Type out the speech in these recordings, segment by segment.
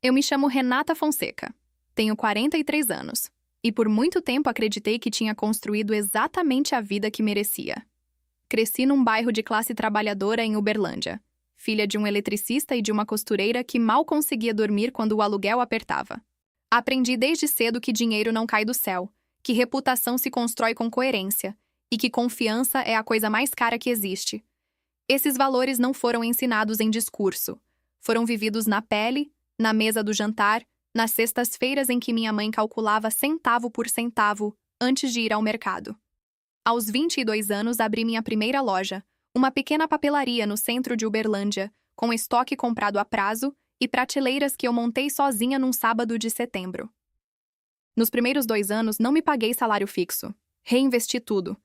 Eu me chamo Renata Fonseca. Tenho 43 anos. E por muito tempo acreditei que tinha construído exatamente a vida que merecia. Cresci num bairro de classe trabalhadora em Uberlândia, filha de um eletricista e de uma costureira que mal conseguia dormir quando o aluguel apertava. Aprendi desde cedo que dinheiro não cai do céu, que reputação se constrói com coerência e que confiança é a coisa mais cara que existe. Esses valores não foram ensinados em discurso. Foram vividos na pele, na mesa do jantar, nas sextas-feiras em que minha mãe calculava centavo por centavo antes de ir ao mercado. Aos 22 anos, abri minha primeira loja, uma pequena papelaria no centro de Uberlândia, com estoque comprado a prazo e prateleiras que eu montei sozinha num sábado de setembro. Nos primeiros 2 anos, não me paguei salário fixo. Reinvesti tudo.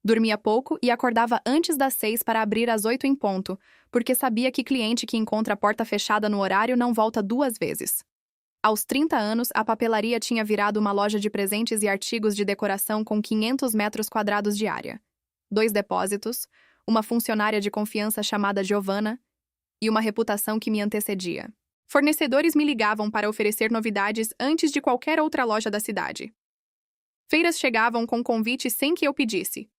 Dormia pouco e acordava antes das 6 para abrir às 8 em ponto, porque sabia que cliente que encontra a porta fechada no horário não volta 2 vezes. Aos 30 anos, a papelaria tinha virado uma loja de presentes e artigos de decoração com 500 metros quadrados de área, 2 depósitos, uma funcionária de confiança chamada Giovanna e uma reputação que me antecedia. Fornecedores me ligavam para oferecer novidades antes de qualquer outra loja da cidade. Feiras chegavam com convite sem que eu pedisse.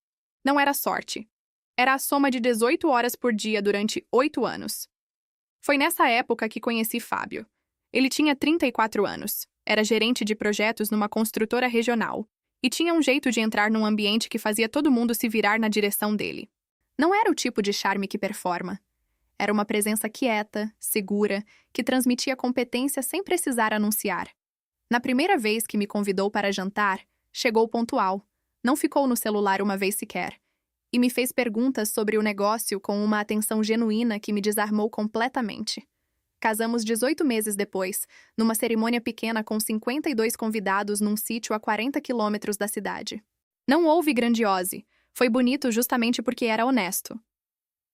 Não era sorte. Era a soma de 18 horas por dia durante 8 anos. Foi nessa época que conheci Fábio. Ele tinha 34 anos, era gerente de projetos numa construtora regional e tinha um jeito de entrar num ambiente que fazia todo mundo se virar na direção dele. Não era o tipo de charme que performa. Era uma presença quieta, segura, que transmitia competência sem precisar anunciar. Na primeira vez que me convidou para jantar, chegou pontual, não ficou no celular uma vez sequer, e me fez perguntas sobre o negócio com uma atenção genuína que me desarmou completamente. Casamos 18 meses depois, numa cerimônia pequena com 52 convidados num sítio a 40 quilômetros da cidade. Não houve grandiose, foi bonito justamente porque era honesto.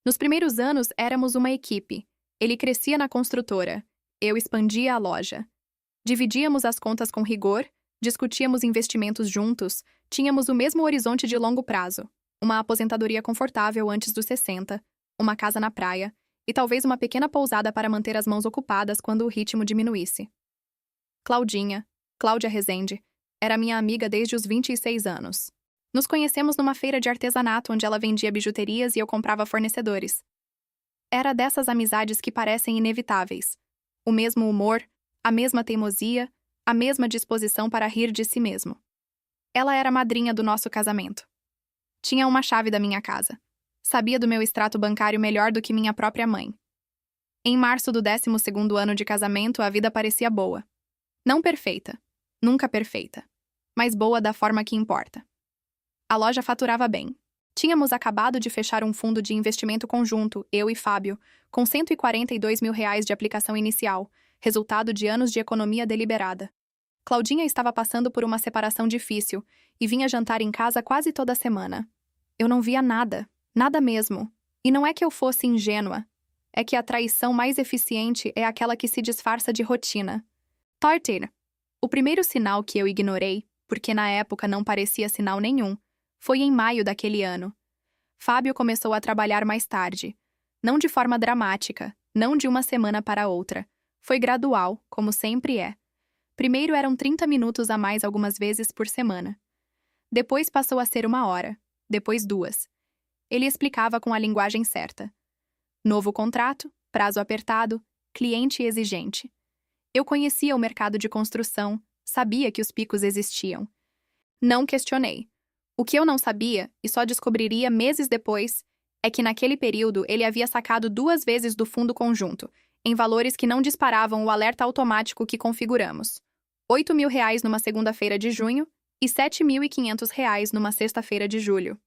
Nos primeiros anos, éramos uma equipe. Ele crescia na construtora, eu expandia a loja. Dividíamos as contas com rigor, discutíamos investimentos juntos, tínhamos o mesmo horizonte de longo prazo, uma aposentadoria confortável antes dos 60, uma casa na praia, e talvez uma pequena pousada para manter as mãos ocupadas quando o ritmo diminuísse. Cláudia Rezende, era minha amiga desde os 26 anos. Nos conhecemos numa feira de artesanato onde ela vendia bijuterias e eu comprava fornecedores. Era dessas amizades que parecem inevitáveis. O mesmo humor, a mesma teimosia, a mesma disposição para rir de si mesmo. Ela era madrinha do nosso casamento. Tinha uma chave da minha casa. Sabia do meu extrato bancário melhor do que minha própria mãe. Em março do 12º ano de casamento, a vida parecia boa. Não perfeita, nunca perfeita, mas boa da forma que importa. A loja faturava bem. Tínhamos acabado de fechar um fundo de investimento conjunto, eu e Fábio, com R$ 142 mil de aplicação inicial, resultado de anos de economia deliberada. Claudinha estava passando por uma separação difícil e vinha jantar em casa quase toda semana. Eu não via nada. Nada mesmo. E não é que eu fosse ingênua. É que a traição mais eficiente é aquela que se disfarça de rotina. Tartar. O primeiro sinal que eu ignorei, porque na época não parecia sinal nenhum, foi em maio daquele ano. Fábio começou a trabalhar mais tarde. Não de forma dramática, não de uma semana para outra. Foi gradual, como sempre é. Primeiro eram 30 minutos a mais algumas vezes por semana. Depois passou a ser 1 hora. Depois 2. Ele explicava com a linguagem certa. Novo contrato, prazo apertado, cliente exigente. Eu conhecia o mercado de construção, sabia que os picos existiam. Não questionei. O que eu não sabia, e só descobriria meses depois, é que naquele período ele havia sacado 2 vezes do fundo conjunto, em valores que não disparavam o alerta automático que configuramos. R$ 8.000 numa segunda-feira de junho e R$ 7.500 numa sexta-feira de julho.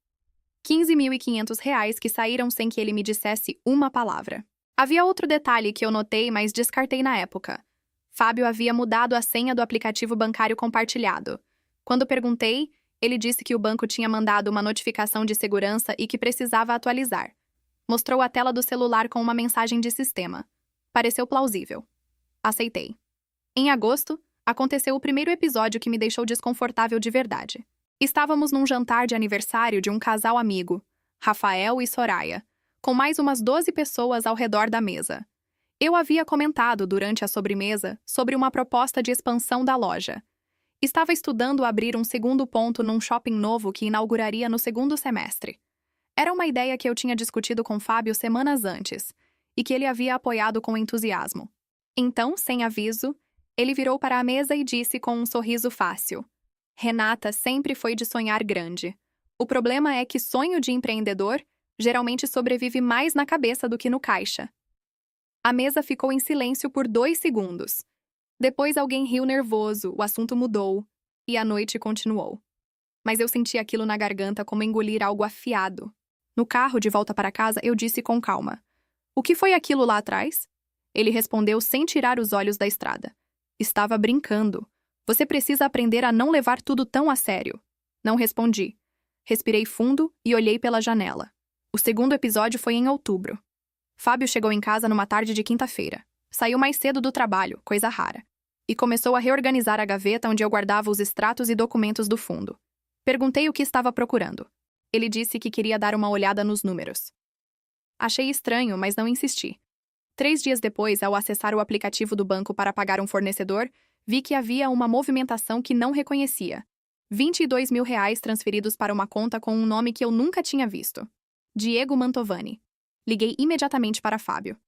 R$ 15.500 que saíram sem que ele me dissesse uma palavra. Havia outro detalhe que eu notei, mas descartei na época. Fábio havia mudado a senha do aplicativo bancário compartilhado. Quando perguntei, ele disse que o banco tinha mandado uma notificação de segurança e que precisava atualizar. Mostrou a tela do celular com uma mensagem de sistema. Pareceu plausível. Aceitei. Em agosto, aconteceu o primeiro episódio que me deixou desconfortável de verdade. Estávamos num jantar de aniversário de um casal amigo, Rafael e Soraya, com mais umas 12 pessoas ao redor da mesa. Eu havia comentado durante a sobremesa sobre uma proposta de expansão da loja. Estava estudando abrir um segundo ponto num shopping novo que inauguraria no segundo semestre. Era uma ideia que eu tinha discutido com Fábio semanas antes, e que ele havia apoiado com entusiasmo. Então, sem aviso, ele virou para a mesa e disse com um sorriso fácil: Renata sempre foi de sonhar grande. O problema é que sonho de empreendedor geralmente sobrevive mais na cabeça do que no caixa. A mesa ficou em silêncio por 2 segundos. Depois alguém riu nervoso, o assunto mudou, e a noite continuou. Mas eu senti aquilo na garganta como engolir algo afiado. No carro, de volta para casa, eu disse com calma: O que foi aquilo lá atrás? Ele respondeu sem tirar os olhos da estrada: Estava brincando. Você precisa aprender a não levar tudo tão a sério. Não respondi. Respirei fundo e olhei pela janela. O segundo episódio foi em outubro. Fábio chegou em casa numa tarde de quinta-feira. Saiu mais cedo do trabalho, coisa rara, e começou a reorganizar a gaveta onde eu guardava os extratos e documentos do fundo. Perguntei o que estava procurando. Ele disse que queria dar uma olhada nos números. Achei estranho, mas não insisti. 3 dias depois, ao acessar o aplicativo do banco para pagar um fornecedor, vi que havia uma movimentação que não reconhecia. R$ 22 mil transferidos para uma conta com um nome que eu nunca tinha visto. Diego Mantovani. Liguei imediatamente para Fábio.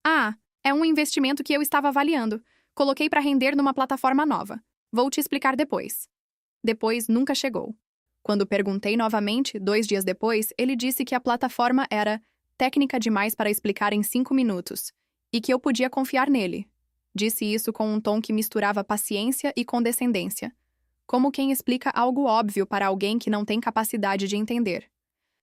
Ah, é um investimento que eu estava avaliando. Coloquei para render numa plataforma nova. Vou te explicar depois. Depois nunca chegou. Quando perguntei novamente, 2 dias depois, ele disse que a plataforma era técnica demais para explicar em 5 minutos e que eu podia confiar nele. Disse isso com um tom que misturava paciência e condescendência, como quem explica algo óbvio para alguém que não tem capacidade de entender.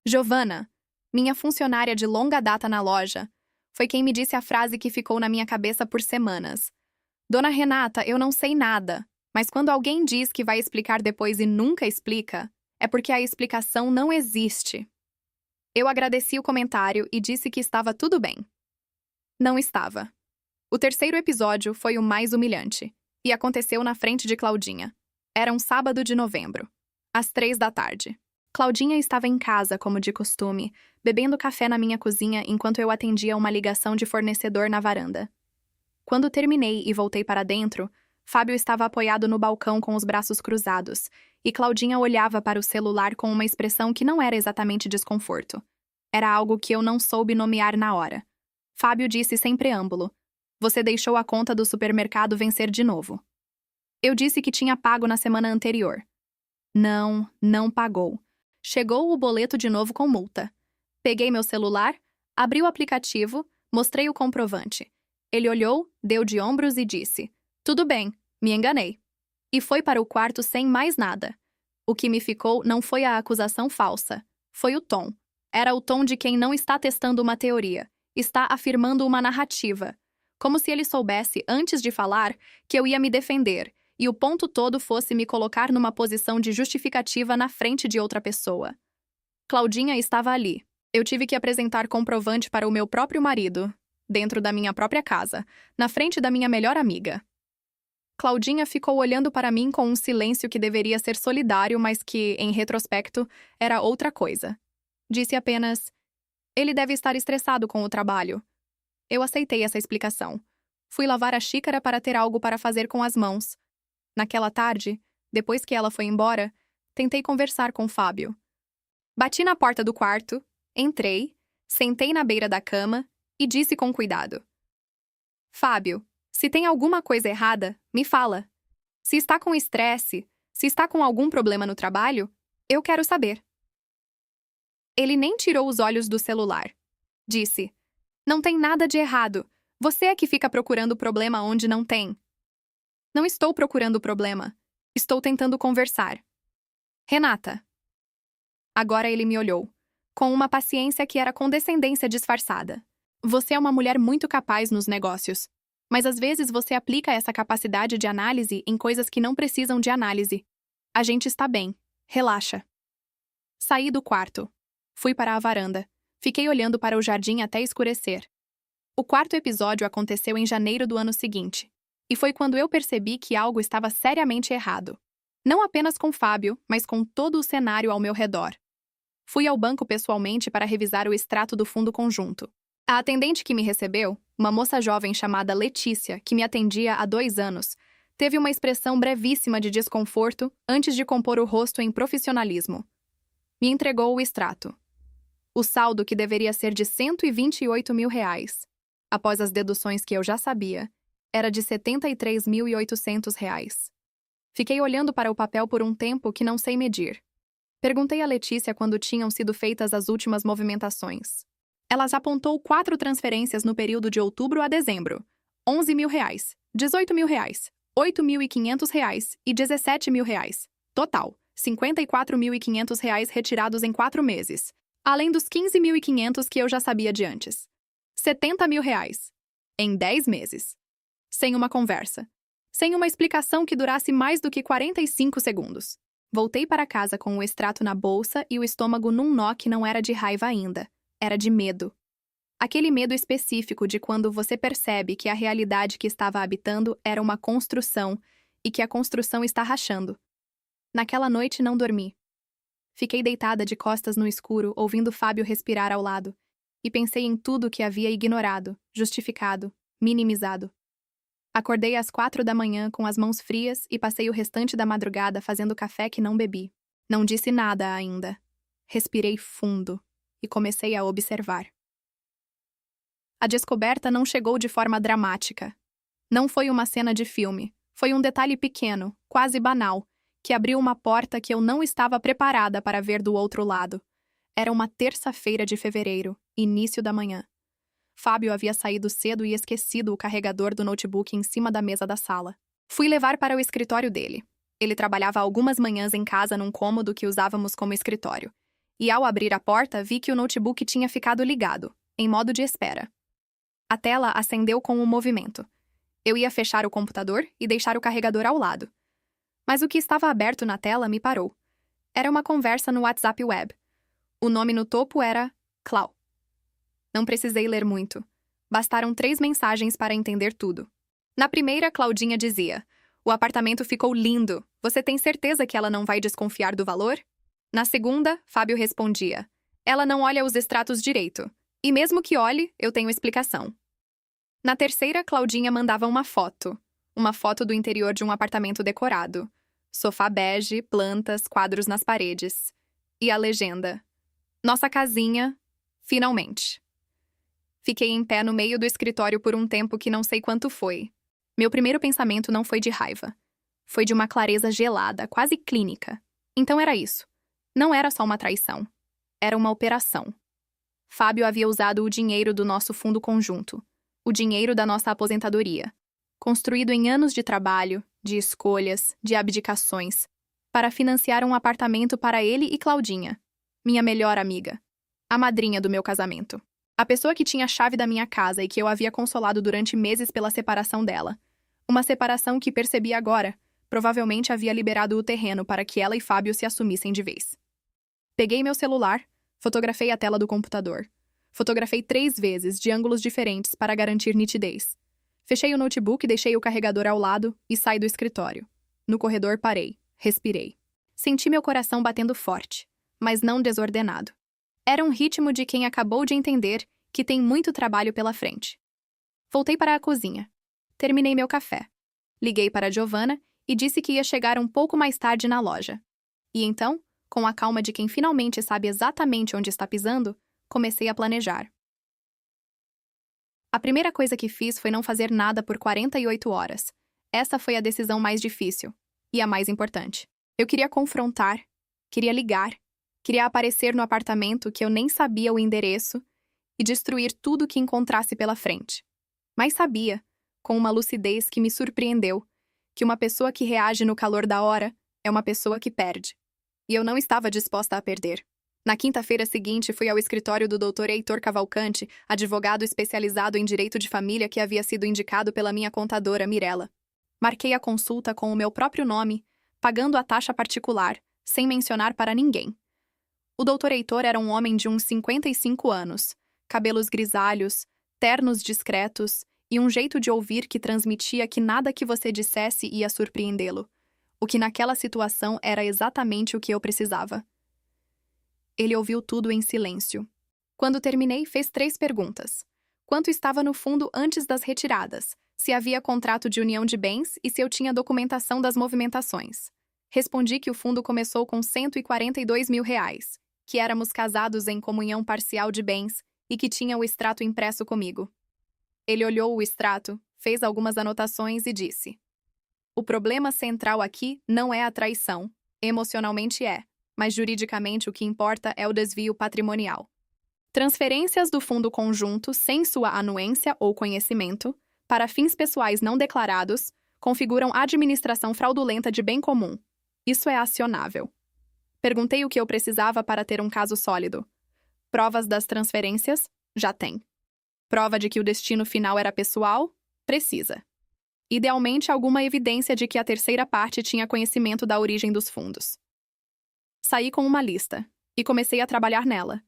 Giovanna, minha funcionária de longa data na loja, foi quem me disse a frase que ficou na minha cabeça por semanas. Dona Renata, eu não sei nada, mas quando alguém diz que vai explicar depois e nunca explica, é porque a explicação não existe. Eu agradeci o comentário e disse que estava tudo bem. Não estava. O terceiro episódio foi o mais humilhante, e aconteceu na frente de Claudinha. Era um sábado de novembro, às 3 da tarde. Claudinha estava em casa, como de costume, bebendo café na minha cozinha enquanto eu atendia uma ligação de fornecedor na varanda. Quando terminei e voltei para dentro, Fábio estava apoiado no balcão com os braços cruzados, e Claudinha olhava para o celular com uma expressão que não era exatamente desconforto. Era algo que eu não soube nomear na hora. Fábio disse sem preâmbulo: Você deixou a conta do supermercado vencer de novo. Eu disse que tinha pago na semana anterior. Não pagou. Chegou o boleto de novo com multa. Peguei meu celular, abri o aplicativo, mostrei o comprovante. Ele olhou, deu de ombros e disse: Tudo bem, me enganei. E foi para o quarto sem mais nada. O que me ficou não foi a acusação falsa, foi o tom. Era o tom de quem não está testando uma teoria, está afirmando uma narrativa. Como se ele soubesse, antes de falar, que eu ia me defender, e o ponto todo fosse me colocar numa posição de justificativa na frente de outra pessoa. Claudinha estava ali. Eu tive que apresentar comprovante para o meu próprio marido, dentro da minha própria casa, na frente da minha melhor amiga. Claudinha ficou olhando para mim com um silêncio que deveria ser solidário, mas que, em retrospecto, era outra coisa. Disse apenas: Ele deve estar estressado com o trabalho. Eu aceitei essa explicação. Fui lavar a xícara para ter algo para fazer com as mãos. Naquela tarde, depois que ela foi embora, tentei conversar com Fábio. Bati na porta do quarto, entrei, sentei na beira da cama e disse com cuidado: Fábio, se tem alguma coisa errada, me fala. Se está com estresse, se está com algum problema no trabalho, eu quero saber. Ele nem tirou os olhos do celular. Disse: Não tem nada de errado. Você é que fica procurando problema onde não tem. Não estou procurando problema. Estou tentando conversar. Renata. Agora ele me olhou, com uma paciência que era condescendência disfarçada. Você é uma mulher muito capaz nos negócios, mas às vezes você aplica essa capacidade de análise em coisas que não precisam de análise. A gente está bem. Relaxa. Saí do quarto. Fui para a varanda. Fiquei olhando para o jardim até escurecer. O quarto episódio aconteceu em janeiro do ano seguinte. E foi quando eu percebi que algo estava seriamente errado. Não apenas com Fábio, mas com todo o cenário ao meu redor. Fui ao banco pessoalmente para revisar o extrato do fundo conjunto. A atendente que me recebeu, Uma moça jovem chamada Letícia, que me atendia há 2 anos, teve uma expressão brevíssima de desconforto antes de compor o rosto em profissionalismo. Me entregou o extrato. O saldo, que deveria ser de R$ 128 mil, após as deduções que eu já sabia, era de R$ 73.800. Fiquei olhando para o papel por um tempo que não sei medir. Perguntei a Letícia quando tinham sido feitas as últimas movimentações. Ela apontou 4 transferências no período de outubro a dezembro: R$ 11 mil, R$ 18 mil, R$ 8.500 e R$ 17 mil. Total, R$ 54.500 retirados em 4 meses, além dos R$ 15.500 que eu já sabia de antes. R$ 70 mil. Em 10 meses. Sem uma conversa. Sem uma explicação que durasse mais do que 45 segundos. Voltei para casa com o extrato na bolsa e o estômago num nó que não era de raiva ainda. Era de medo. Aquele medo específico de quando você percebe que a realidade que estava habitando era uma construção e que a construção está rachando. Naquela noite não dormi. Fiquei deitada de costas no escuro, ouvindo Fábio respirar ao lado, e pensei em tudo que havia ignorado, justificado, minimizado. Acordei às 4 da manhã com as mãos frias e passei o restante da madrugada fazendo café que não bebi. Não disse nada ainda. Respirei fundo e comecei a observar. A descoberta não chegou de forma dramática. Não foi uma cena de filme. Foi um detalhe pequeno, quase banal, que abriu uma porta que eu não estava preparada para ver do outro lado. Era uma terça-feira de fevereiro, início da manhã. Fábio havia saído cedo e esquecido o carregador do notebook em cima da mesa da sala. Fui levar para o escritório dele. Ele trabalhava algumas manhãs em casa num cômodo que usávamos como escritório. E ao abrir a porta, vi que o notebook tinha ficado ligado, em modo de espera. A tela acendeu com um movimento. Eu ia fechar o computador e deixar o carregador ao lado. Mas o que estava aberto na tela me parou. Era uma conversa no WhatsApp Web. O nome no topo era Clau. Não precisei ler muito. Bastaram 3 mensagens para entender tudo. Na primeira, Claudinha dizia: "O apartamento ficou lindo. Você tem certeza que ela não vai desconfiar do valor?" Na segunda, Fábio respondia: "Ela não olha os extratos direito. E mesmo que olhe, eu tenho explicação." Na terceira, Claudinha mandava uma foto. Uma foto do interior de um apartamento decorado. Sofá bege, plantas, quadros nas paredes. E a legenda: "Nossa casinha, finalmente." Fiquei em pé no meio do escritório por um tempo que não sei quanto foi. Meu primeiro pensamento não foi de raiva. Foi de uma clareza gelada, quase clínica. Então era isso. Não era só uma traição. Era uma operação. Fábio havia usado o dinheiro do nosso fundo conjunto, o dinheiro da nossa aposentadoria, construído em anos de trabalho, de escolhas, de abdicações, para financiar um apartamento para ele e Claudinha, minha melhor amiga, a madrinha do meu casamento. A pessoa que tinha a chave da minha casa e que eu havia consolado durante meses pela separação dela. Uma separação que percebi agora, provavelmente havia liberado o terreno para que ela e Fábio se assumissem de vez. Peguei meu celular, fotografei a tela do computador. Fotografei 3 vezes, de ângulos diferentes, para garantir nitidez. Fechei o notebook, deixei o carregador ao lado e saí do escritório. No corredor parei, respirei. Senti meu coração batendo forte, mas não desordenado. Era um ritmo de quem acabou de entender que tem muito trabalho pela frente. Voltei para a cozinha. Terminei meu café. Liguei para Giovanna e disse que ia chegar um pouco mais tarde na loja. E então, com a calma de quem finalmente sabe exatamente onde está pisando, comecei a planejar. A primeira coisa que fiz foi não fazer nada por 48 horas. Essa foi a decisão mais difícil. E a mais importante. Eu queria confrontar, queria ligar, queria aparecer no apartamento que eu nem sabia o endereço e destruir tudo que encontrasse pela frente. Mas sabia, com uma lucidez que me surpreendeu, que uma pessoa que reage no calor da hora é uma pessoa que perde. E eu não estava disposta a perder. Na quinta-feira seguinte, fui ao escritório do Dr. Heitor Cavalcante, advogado especializado em direito de família que havia sido indicado pela minha contadora, Mirella. Marquei a consulta com o meu próprio nome, pagando a taxa particular, sem mencionar para ninguém. O Dr. Heitor era um homem de uns 55 anos, cabelos grisalhos, ternos discretos e um jeito de ouvir que transmitia que nada que você dissesse ia surpreendê-lo, o que naquela situação era exatamente o que eu precisava. Ele ouviu tudo em silêncio. Quando terminei, fez 3 perguntas. quanto estava no fundo antes das retiradas, se havia contrato de união de bens e se eu tinha documentação das movimentações. Respondi que o fundo começou com R$ 142 mil, que éramos casados em comunhão parcial de bens e que tinha o extrato impresso comigo. Ele olhou o extrato, fez algumas anotações e disse: "O problema central aqui não é a traição, emocionalmente é, mas juridicamente o que importa é o desvio patrimonial. Transferências do fundo conjunto sem sua anuência ou conhecimento, para fins pessoais não declarados, configuram administração fraudulenta de bem comum. Isso é acionável." Perguntei o que eu precisava para ter um caso sólido. Provas das transferências? Já tem. Prova de que o destino final era pessoal? Precisa. Idealmente, alguma evidência de que a terceira parte tinha conhecimento da origem dos fundos. Saí com uma lista e comecei a trabalhar nela.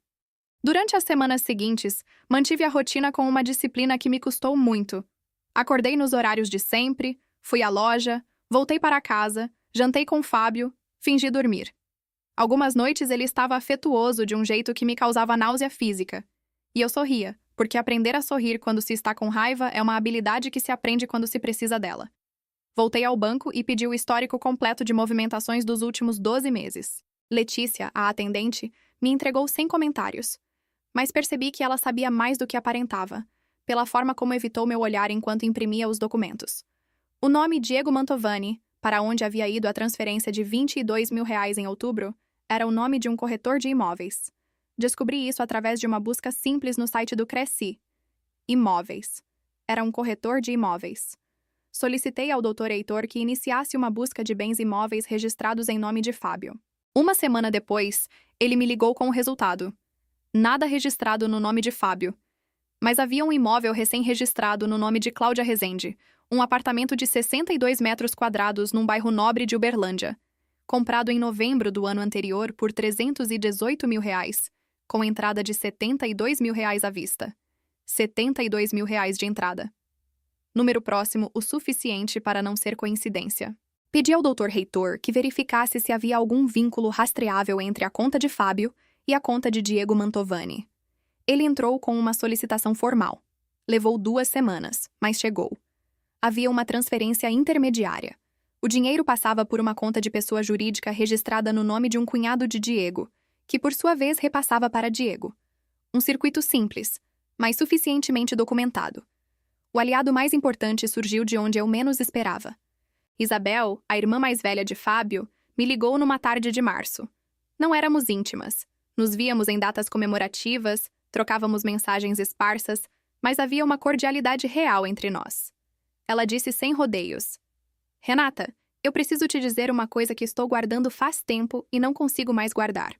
Durante as semanas seguintes, mantive a rotina com uma disciplina que me custou muito. Acordei nos horários de sempre, fui à loja, voltei para casa, jantei com Fábio, fingi dormir. Algumas noites ele estava afetuoso de um jeito que me causava náusea física. E eu sorria, porque aprender a sorrir quando se está com raiva é uma habilidade que se aprende quando se precisa dela. Voltei ao banco e pedi o histórico completo de movimentações dos últimos 12 meses. Letícia, a atendente, me entregou sem comentários. Mas percebi que ela sabia mais do que aparentava, pela forma como evitou meu olhar enquanto imprimia os documentos. O nome Diego Mantovani, para onde havia ido a transferência de R$ 22 mil em outubro, era o nome de um corretor de imóveis. Descobri isso através de uma busca simples no site do Cresci. Imóveis. Era um corretor de imóveis. Solicitei ao Dr. Heitor que iniciasse uma busca de bens imóveis registrados em nome de Fábio. Uma semana depois, ele me ligou com o resultado. Nada registrado no nome de Fábio. Mas havia um imóvel recém-registrado no nome de Cláudia Rezende, um apartamento de 62 metros quadrados num bairro nobre de Uberlândia, comprado em novembro do ano anterior por R$ 318 mil, com entrada de R$ 72 mil à vista. R$ 72 mil de entrada. Número próximo o suficiente para não ser coincidência. Pedi ao Dr. Heitor que verificasse se havia algum vínculo rastreável entre a conta de Fábio e a conta de Diego Mantovani. Ele entrou com uma solicitação formal. Levou 2 semanas, mas chegou. Havia uma transferência intermediária. O dinheiro passava por uma conta de pessoa jurídica registrada no nome de um cunhado de Diego, que por sua vez repassava para Diego. Um circuito simples, mas suficientemente documentado. O aliado mais importante surgiu de onde eu menos esperava. Isabel, a irmã mais velha de Fábio, me ligou numa tarde de março. Não éramos íntimas. Nos víamos em datas comemorativas, trocávamos mensagens esparsas, mas havia uma cordialidade real entre nós. Ela disse sem rodeios: "Renata, eu preciso te dizer uma coisa que estou guardando faz tempo e não consigo mais guardar."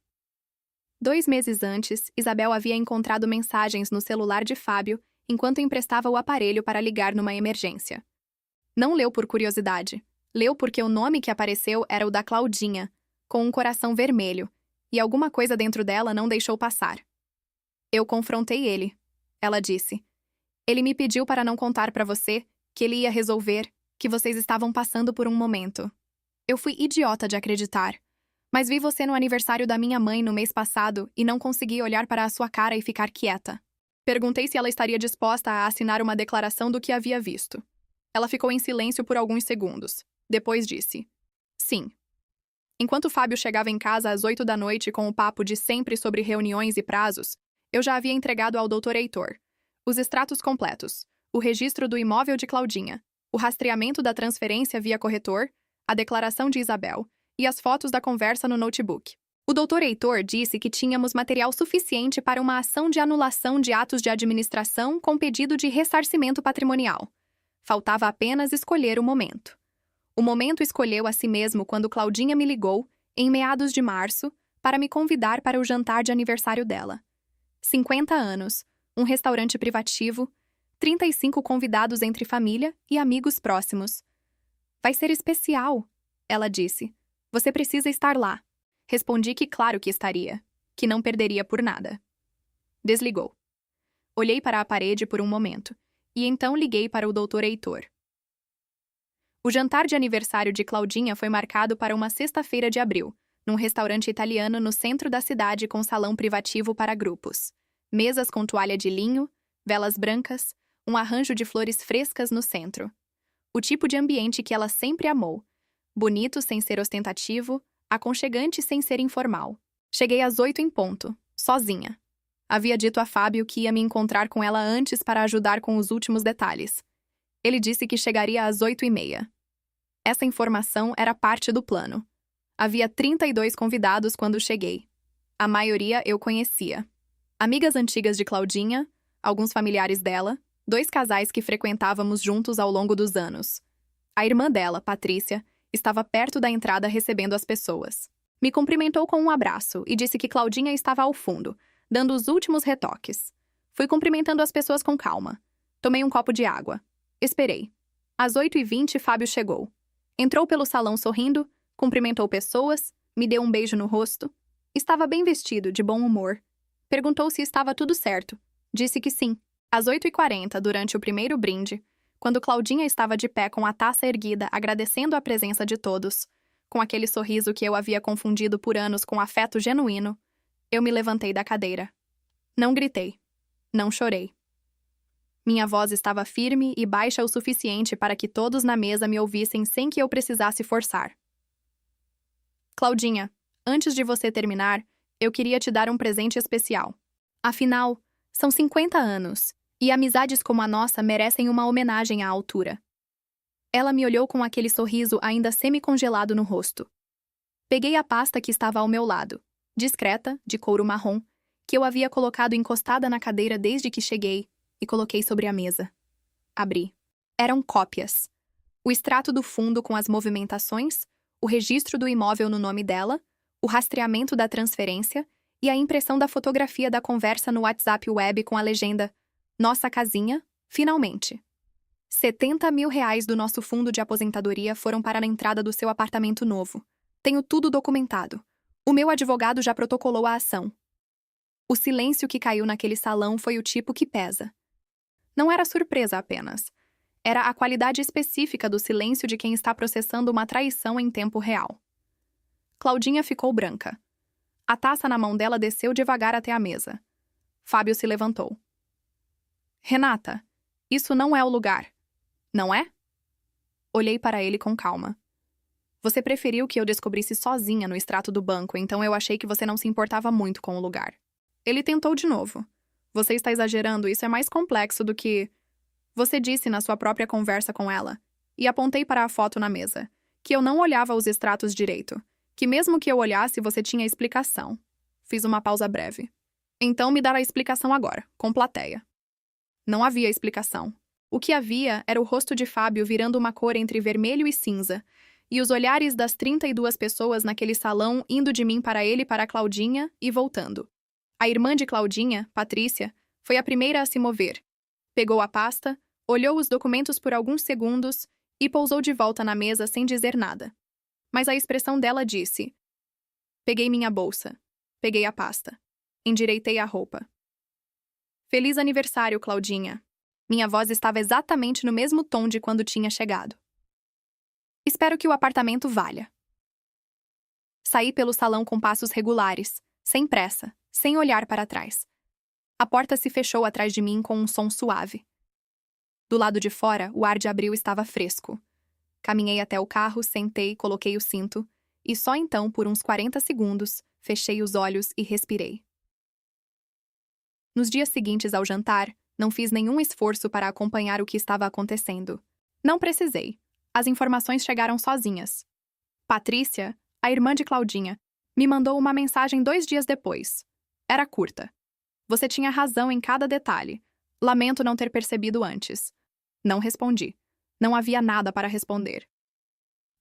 2 meses antes, Isabel havia encontrado mensagens no celular de Fábio enquanto emprestava o aparelho para ligar numa emergência. Não leu por curiosidade. Leu porque o nome que apareceu era o da Claudinha, com um coração vermelho, e alguma coisa dentro dela não deixou passar. "Eu confrontei ele", ela disse. "Ele me pediu para não contar para você, que ele ia resolver, que vocês estavam passando por um momento. Eu fui idiota de acreditar. Mas vi você no aniversário da minha mãe no mês passado e não consegui olhar para a sua cara e ficar quieta." Perguntei se ela estaria disposta a assinar uma declaração do que havia visto. Ela ficou em silêncio por alguns segundos. Depois disse: "Sim." Enquanto Fábio chegava em casa às 8 da noite com o papo de sempre sobre reuniões e prazos, eu já havia entregado ao Dr. Heitor os extratos completos, o registro do imóvel de Claudinha, o rastreamento da transferência via corretor, a declaração de Isabel e as fotos da conversa no notebook. O Dr. Heitor disse que tínhamos material suficiente para uma ação de anulação de atos de administração com pedido de ressarcimento patrimonial. Faltava apenas escolher o momento. O momento escolheu a si mesmo quando Claudinha me ligou, em meados de março, para me convidar para o jantar de aniversário dela. 50 anos, um restaurante privativo, 35 convidados entre família e amigos próximos. "Vai ser especial", ela disse. "Você precisa estar lá." Respondi que claro que estaria, que não perderia por nada. Desligou. Olhei para a parede por um momento, e então liguei para o Dr. Heitor. O jantar de aniversário de Claudinha foi marcado para uma sexta-feira de abril, num restaurante italiano no centro da cidade com salão privativo para grupos. Mesas com toalha de linho, Velas brancas, um arranjo de flores frescas no centro. O tipo de ambiente que ela sempre amou. Bonito sem ser ostentativo, aconchegante sem ser informal. Cheguei às 8 em ponto, sozinha. Havia dito a Fábio que ia me encontrar com ela antes para ajudar com os últimos detalhes. Ele disse que chegaria às 8h30. Essa informação era parte do plano. Havia 32 convidados quando cheguei. A maioria eu conhecia. Amigas antigas de Claudinha, alguns familiares dela, 2 casais que frequentávamos juntos ao longo dos anos. A irmã dela, Patrícia, estava perto da entrada recebendo as pessoas. Me cumprimentou com um abraço e disse que Claudinha estava ao fundo, dando os últimos retoques. Fui cumprimentando as pessoas com calma. Tomei um copo de água. Esperei. Às 8h20, Fábio chegou. Entrou pelo salão sorrindo, cumprimentou pessoas, me deu um beijo no rosto. Estava bem vestido, de bom humor. Perguntou se estava tudo certo. Disse que sim. Às 8h40, durante o primeiro brinde, quando Claudinha estava de pé com a taça erguida, agradecendo a presença de todos, com aquele sorriso que eu havia confundido por anos com afeto genuíno, eu me levantei da cadeira. Não gritei. Não chorei. Minha voz estava firme e baixa o suficiente para que todos na mesa me ouvissem sem que eu precisasse forçar. Claudinha, antes de você terminar, eu queria te dar um presente especial. Afinal, são 50 anos, e amizades como a nossa merecem uma homenagem à altura. Ela me olhou com aquele sorriso ainda semi-congelado no rosto. Peguei a pasta que estava ao meu lado, discreta, de couro marrom, que eu havia colocado encostada na cadeira desde que cheguei, e coloquei sobre a mesa. Abri. Eram cópias. O extrato do fundo com as movimentações, o registro do imóvel no nome dela, o rastreamento da transferência e a impressão da fotografia da conversa no WhatsApp web com a legenda "Nossa casinha, finalmente". 70 mil reais do nosso fundo de aposentadoria foram para a entrada do seu apartamento novo. Tenho tudo documentado. O meu advogado já protocolou a ação. O silêncio que caiu naquele salão foi o tipo que pesa. Não era surpresa apenas. Era a qualidade específica do silêncio de quem está processando uma traição em tempo real. Claudinha ficou branca. A taça na mão dela desceu devagar até a mesa. Fábio se levantou. Renata, isso não é o lugar. Não é? Olhei para ele com calma. Você preferiu que eu descobrisse sozinha no extrato do banco, então eu achei que você não se importava muito com o lugar. Ele tentou de novo. Você está exagerando, isso é mais complexo do que... Você disse na sua própria conversa com ela, e apontei para a foto na mesa, que eu não olhava os extratos direito, que mesmo que eu olhasse você tinha explicação. Fiz uma pausa breve. Então me dará a explicação agora, com plateia. Não havia explicação. O que havia era o rosto de Fábio virando uma cor entre vermelho e cinza, e os olhares das 32 pessoas naquele salão indo de mim para ele e para Claudinha e voltando. A irmã de Claudinha, Patrícia, foi a primeira a se mover. Pegou a pasta, olhou os documentos por alguns segundos e pousou de volta na mesa sem dizer nada. Mas a expressão dela disse: Peguei minha bolsa. Peguei a pasta. Endireitei a roupa. Feliz aniversário, Claudinha. Minha voz estava exatamente no mesmo tom de quando tinha chegado. Espero que o apartamento valha. Saí pelo salão com passos regulares, sem pressa, sem olhar para trás. A porta se fechou atrás de mim com um som suave. Do lado de fora, o ar de abril estava fresco. Caminhei até o carro, sentei, coloquei o cinto, e só então, por uns 40 segundos, fechei os olhos e respirei. Nos dias seguintes ao jantar, não fiz nenhum esforço para acompanhar o que estava acontecendo. Não precisei. As informações chegaram sozinhas. Patrícia, a irmã de Claudinha, me mandou uma mensagem 2 dias depois. Era curta. Você tinha razão em cada detalhe. Lamento não ter percebido antes. Não respondi. Não havia nada para responder.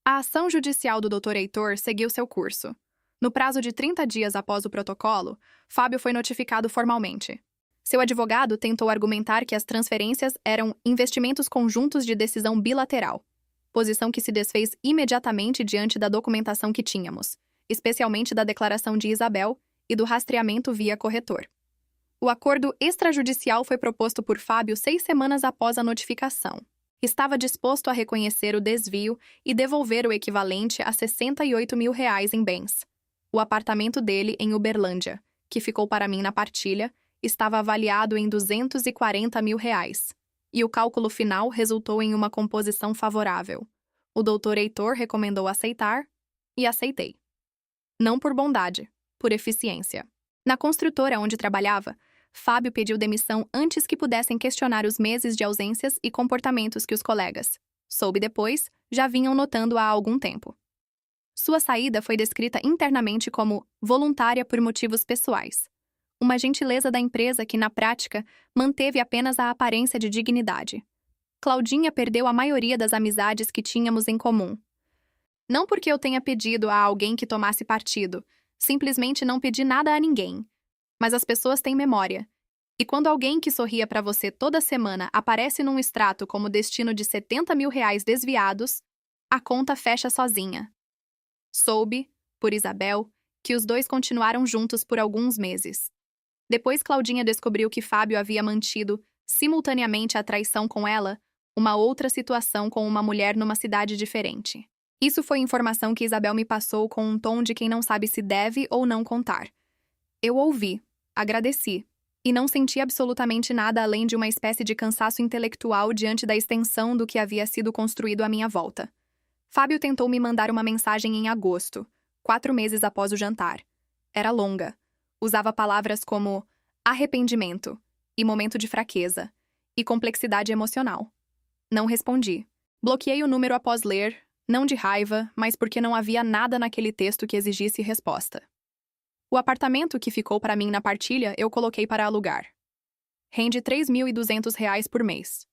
A ação judicial do Dr. Heitor seguiu seu curso. No prazo de 30 dias após o protocolo, Fábio foi notificado formalmente. Seu advogado tentou argumentar que as transferências eram investimentos conjuntos de decisão bilateral, posição que se desfez imediatamente diante da documentação que tínhamos, especialmente da declaração de Isabel e do rastreamento via corretor. O acordo extrajudicial foi proposto por Fábio 6 semanas após a notificação. Estava disposto a reconhecer o desvio e devolver o equivalente a 68 mil reais em bens. O apartamento dele em Uberlândia, que ficou para mim na partilha, estava avaliado em R$ 240 mil, e o cálculo final resultou em uma composição favorável. O doutor Heitor recomendou aceitar, e aceitei. Não por bondade, por eficiência. Na construtora onde trabalhava, Fábio pediu demissão antes que pudessem questionar os meses de ausências e comportamentos que os colegas, soube depois, já vinham notando há algum tempo. Sua saída foi descrita internamente como voluntária por motivos pessoais. Uma gentileza da empresa que, na prática, manteve apenas a aparência de dignidade. Claudinha perdeu a maioria das amizades que tínhamos em comum. Não porque eu tenha pedido a alguém que tomasse partido, simplesmente não pedi nada a ninguém. Mas as pessoas têm memória. E quando alguém que sorria para você toda semana aparece num extrato como destino de R$ 70 mil desviados, a conta fecha sozinha. Soube, por Isabel, que os dois continuaram juntos por alguns meses. Depois Claudinha descobriu que Fábio havia mantido, simultaneamente a traição com ela, uma outra situação com uma mulher numa cidade diferente. Isso foi informação que Isabel me passou com um tom de quem não sabe se deve ou não contar. Eu ouvi, agradeci, e não senti absolutamente nada além de uma espécie de cansaço intelectual diante da extensão do que havia sido construído à minha volta. Fábio tentou me mandar uma mensagem em agosto, 4 meses após o jantar. Era longa. Usava palavras como arrependimento, e momento de fraqueza, e complexidade emocional. Não respondi. Bloqueei o número após ler, não de raiva, mas porque não havia nada naquele texto que exigisse resposta. O apartamento que ficou para mim na partilha eu coloquei para alugar. Rende R$ 3.200 por mês.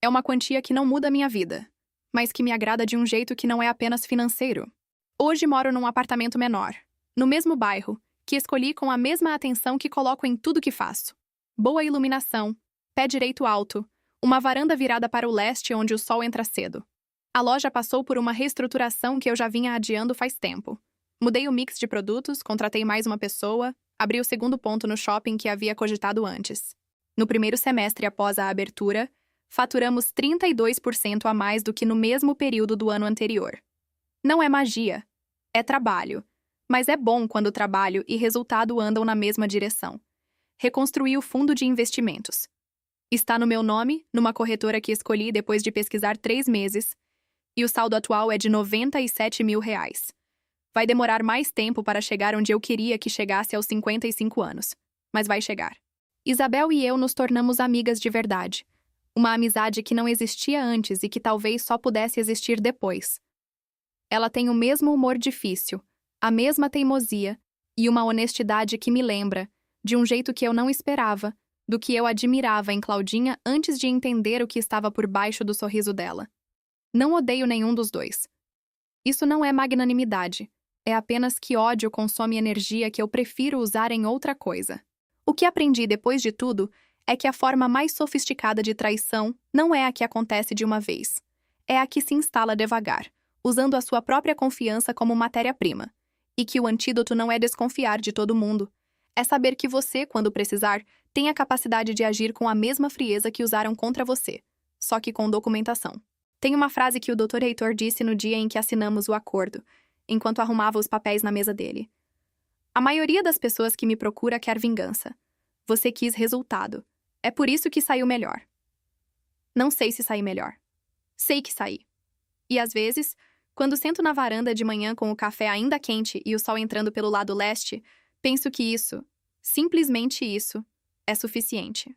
É uma quantia que não muda a minha vida, mas que me agrada de um jeito que não é apenas financeiro. Hoje moro num apartamento menor, no mesmo bairro, que escolhi com a mesma atenção que coloco em tudo que faço. Boa iluminação, pé direito alto, uma varanda virada para o leste onde o sol entra cedo. A loja passou por uma reestruturação que eu já vinha adiando faz tempo. Mudei o mix de produtos, contratei mais uma pessoa, abri o segundo ponto no shopping que havia cogitado antes. No primeiro semestre após a abertura, faturamos 32% a mais do que no mesmo período do ano anterior. Não é magia, é trabalho, mas é bom quando o trabalho e resultado andam na mesma direção. Reconstruí o fundo de investimentos. Está no meu nome, numa corretora que escolhi depois de pesquisar 3 meses, e o saldo atual é de R$ 97 mil. Vai demorar mais tempo para chegar onde eu queria que chegasse aos 55 anos, mas vai chegar. Isabel e eu nos tornamos amigas de verdade. Uma amizade que não existia antes e que talvez só pudesse existir depois. Ela tem o mesmo humor difícil, a mesma teimosia e uma honestidade que me lembra, de um jeito que eu não esperava, do que eu admirava em Claudinha antes de entender o que estava por baixo do sorriso dela. Não odeio nenhum dos dois. Isso não é magnanimidade. É apenas que ódio consome energia que eu prefiro usar em outra coisa. O que aprendi depois de tudo é que a forma mais sofisticada de traição não é a que acontece de uma vez. É a que se instala devagar, usando a sua própria confiança como matéria-prima. E que o antídoto não é desconfiar de todo mundo. É saber que você, quando precisar, tem a capacidade de agir com a mesma frieza que usaram contra você, só que com documentação. Tem uma frase que o Dr. Heitor disse no dia em que assinamos o acordo, enquanto arrumava os papéis na mesa dele. A maioria das pessoas que me procura quer vingança. Você quis resultado. É por isso que saiu melhor. Não sei se saí melhor. Sei que saí. E às vezes, quando sento na varanda de manhã com o café ainda quente e o sol entrando pelo lado leste, penso que isso, simplesmente isso, é suficiente.